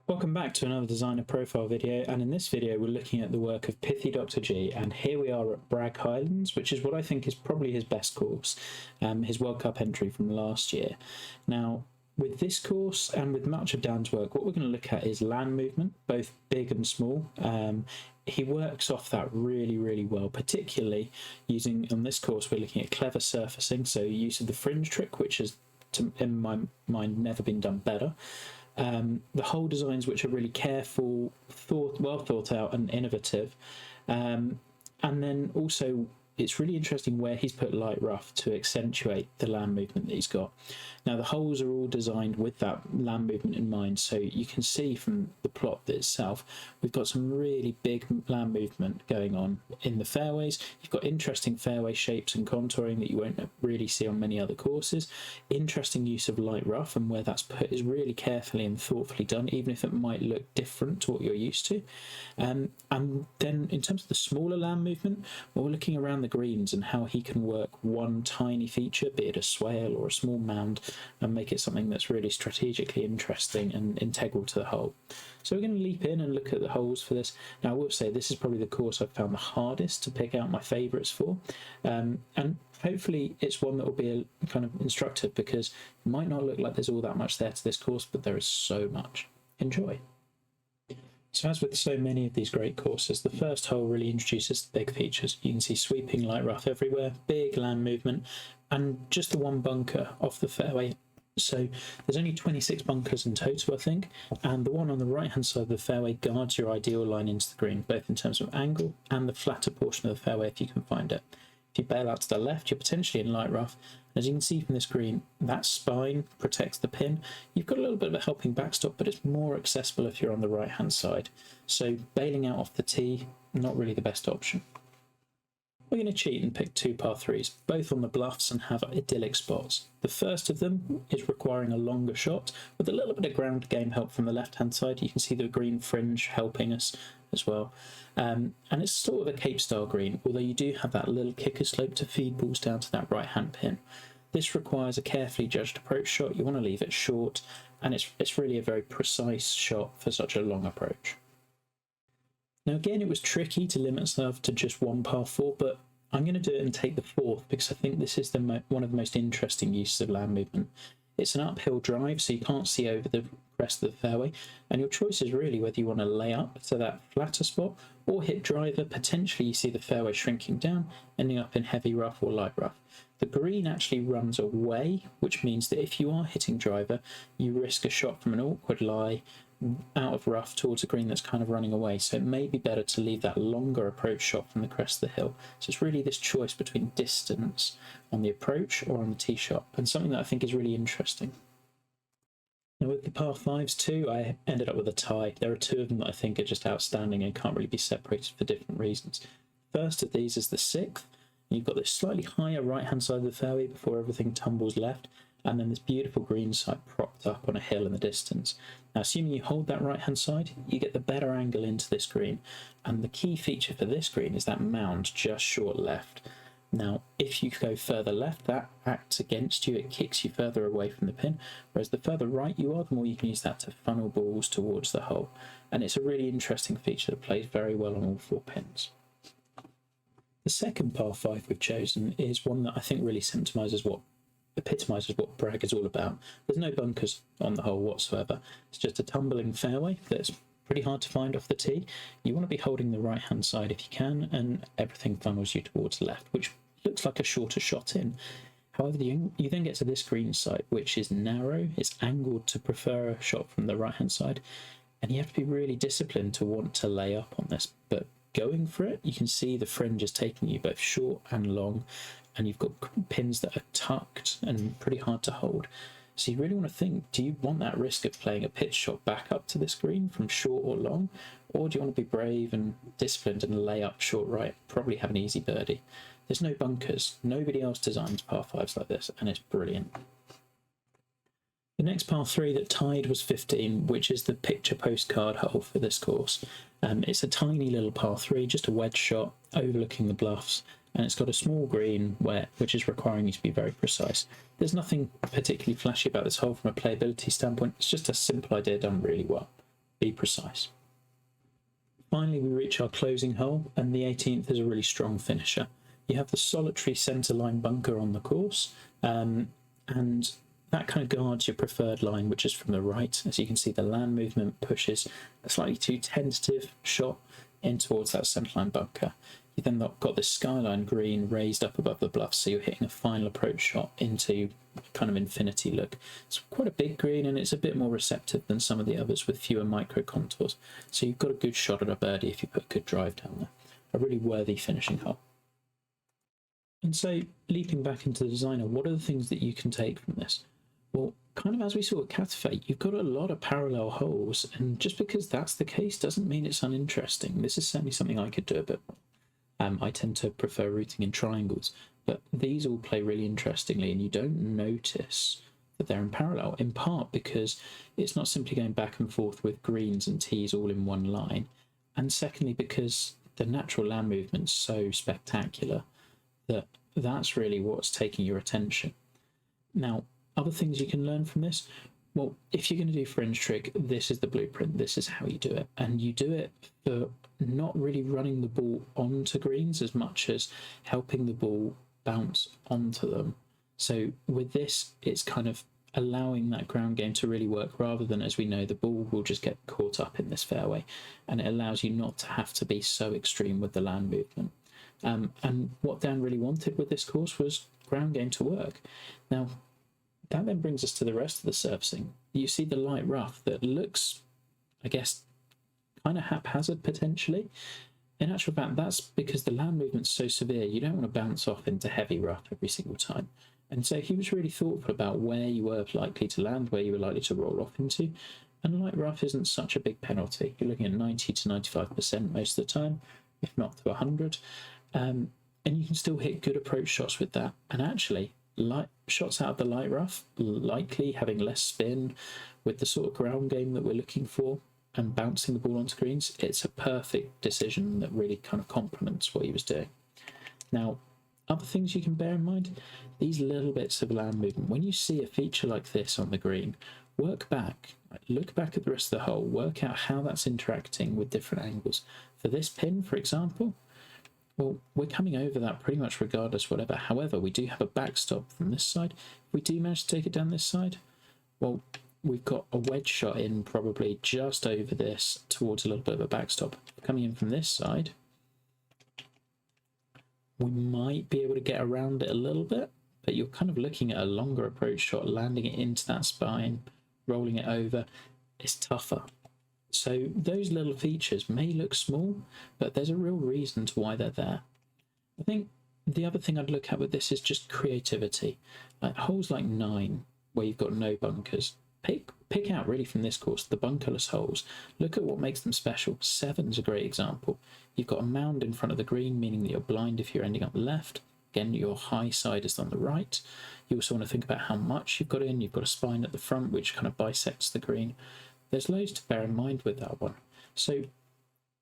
Welcome back to another designer profile video, and in this video we're looking at the work of Pithydoctorg, and here we are at Bragg Highlands, which is what I think is probably his best course, his World Cup entry from last year. Now with this course and with much of Dan's work, what we're going to look at is land movement, both big and small. He works off that really well, particularly using, on this course we're looking at clever surfacing, so use of the fringe trick, which has in my mind never been done better. The whole designs, which are really careful, well thought out and innovative, and then also it's really interesting where he's put light rough to accentuate the land movement that he's got. Now the holes are all designed with that land movement in mind, so you can see from the plot itself we've got some really big land movement going on in the fairways. You've got interesting fairway shapes and contouring that you won't really see on many other courses. Interesting use of light rough, and where that's put is really carefully and thoughtfully done, even if it might look different to what you're used to. And then in terms of the smaller land movement, we're looking around the greens and how he can work one tiny feature, be it a swale or a small mound, and make it something that's really strategically interesting and integral to the hole. So we're going to leap in and look at the holes for this. Now I will say this is probably the course I've found the hardest to pick out my favourites for, and hopefully it's one that will be a kind of instructive, because it might not look like there's all that much there to this course, but there is so much. Enjoy. So as with so many of these great courses, the first hole really introduces the big features. You can see sweeping light rough everywhere, big land movement, and just the one bunker off the fairway. So there's only 26 bunkers in total, I think, and the one on the right hand side of the fairway guards your ideal line into the green, both in terms of angle and the flatter portion of the fairway if you can find it. If you bail out to the left, you're potentially in light rough. As you can see from this green, that spine protects the pin. You've got a little bit of a helping backstop, but it's more accessible if you're on the right hand side. So bailing out off the tee, not really the best option. We're going to cheat and pick two par 3s, both on the bluffs and have idyllic spots. The first of them is requiring a longer shot with a little bit of ground game help from the left hand side. You can see the green fringe helping us as well. And it's sort of a Cape style green, although you do have that little kicker slope to feed balls down to that right hand pin. This requires a carefully judged approach shot. You want to leave it short, and it's really a very precise shot for such a long approach. Now again, it was tricky to limit myself to just one par 4, but I'm going to do it and take the fourth, because I think this is one of the most interesting uses of land movement. It's an uphill drive, so you can't see over the rest of the fairway, and your choice is really whether you want to lay up to that flatter spot or hit driver. Potentially you see the fairway shrinking down, ending up in heavy rough or light rough. The green actually runs away, which means that if you are hitting driver, you risk a shot from an awkward lie out of rough towards a green that's kind of running away, so it may be better to leave that longer approach shot from the crest of the hill. So it's really this choice between distance on the approach or on the tee shot, and something that I think is really interesting. Now with the par 5s too, I ended up with a tie. There are two of them that I think are just outstanding and can't really be separated for different reasons. First of these is the 6th. You've got this slightly higher right hand side of the fairway before everything tumbles left, and then this beautiful green side propped up on a hill in the distance. Now assuming you hold that right hand side, you get the better angle into this green, and the key feature for this green is that mound just short left. Now if you go further left, that acts against you, it kicks you further away from the pin, whereas the further right you are, the more you can use that to funnel balls towards the hole, and it's a really interesting feature that plays very well on all 4 pins. The second par 5 we've chosen is one that I think really epitomises what Bragg is all about. There's no bunkers on the hole whatsoever. It's just a tumbling fairway that's pretty hard to find off the tee. You want to be holding the right hand side if you can, and everything funnels you towards the left, which looks like a shorter shot in. However, you then get to this green side, which is narrow, it's angled to prefer a shot from the right hand side, and you have to be really disciplined to want to lay up on this, but going for it, you can see the fringe is taking you both short and long, and you've got pins that are tucked and pretty hard to hold. So you really want to think, do you want that risk of playing a pitch shot back up to this green from short or long, or do you want to be brave and disciplined and lay up short right, probably have an easy birdie? There's no bunkers, nobody else designs par 5s like this, and it's brilliant. The next par 3 that tied was 15, which is the picture postcard hole for this course. It's a tiny little par 3, just a wedge shot overlooking the bluffs, and it's got a small green which is requiring you to be very precise. There's nothing particularly flashy about this hole from a playability standpoint. It's just a simple idea done really well. be precise. Finally, we reach our closing hole, and the 18th is a really strong finisher. You have the solitary centre line bunker on the course, and that kind of guards your preferred line, which is from the right. As you can see, the land movement pushes a slightly too tentative shot in towards that centerline bunker. You then got this skyline green raised up above the bluff, so you're hitting a final approach shot into kind of infinity look. It's quite a big green, and it's a bit more receptive than some of the others with fewer micro contours. So you've got a good shot at a birdie if you put a good drive down there. A really worthy finishing hole. And so, leaping back into the designer, what are the things that you can take from this? Well, kind of as we saw at Catafate, you've got a lot of parallel holes, and just because that's the case doesn't mean it's uninteresting. This is certainly something I could do a bit more. I tend to prefer routing in triangles, but these all play really interestingly, and you don't notice that they're in parallel, in part because it's not simply going back and forth with greens and tees all in one line, and secondly because the natural land movement's so spectacular that that's really what's taking your attention. Now, other things you can learn from this, well, if you're going to do fringe trick, this is the blueprint, this is how you do it, and you do it for not really running the ball onto greens as much as helping the ball bounce onto them. So with this, it's kind of allowing that ground game to really work, rather than, as we know, the ball will just get caught up in this fairway, and it allows you not to have to be so extreme with the land movement. And what Dan really wanted with this course was ground game to work. Now, that then brings us to the rest of the surfacing. You see the light rough that looks, I guess, kind of haphazard potentially. In actual fact, that's because the land movement's so severe, you don't want to bounce off into heavy rough every single time. And so he was really thoughtful about where you were likely to land, where you were likely to roll off into. And light rough isn't such a big penalty. You're looking at 90 to 95% most of the time, if not to 100. And you can still hit good approach shots with that. And actually, light shots out of the light rough, likely having less spin with the sort of ground game that we're looking for and bouncing the ball onto greens, it's a perfect decision that really kind of complements what he was doing. Now, other things you can bear in mind, these little bits of land movement. When you see a feature like this on the green, work back, look back at the rest of the hole, work out how that's interacting with different angles. For this pin, for example, well, we're coming over that pretty much regardless, whatever. However, we do have a backstop from this side. If we do manage to take it down this side, well, we've got a wedge shot in probably just over this towards a little bit of a backstop. Coming in from this side, we might be able to get around it a little bit, but you're kind of looking at a longer approach shot, landing it into that spine, rolling it over. It's tougher. So those little features may look small, but there's a real reason to why they're there. I think the other thing I'd look at with this is just creativity. Like holes like 9, where you've got no bunkers, pick out really from this course the bunkerless holes. Look at what makes them special. 7's a great example. You've got a mound in front of the green, meaning that you're blind if you're ending up left. Again, your high side is on the right. You also want to think about how much you've got in. You've got a spine at the front, which kind of bisects the green. There's loads to bear in mind with that one. So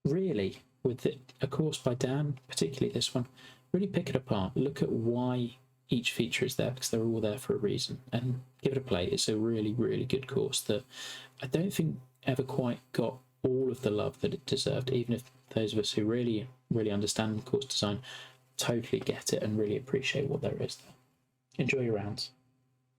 really, with a course by Dan, particularly this one, really pick it apart. Look at why each feature is there, because they're all there for a reason, and give it a play. It's a really, really good course that I don't think ever quite got all of the love that it deserved, even if those of us who really, really understand course design totally get it and really appreciate what there is there. Enjoy your rounds.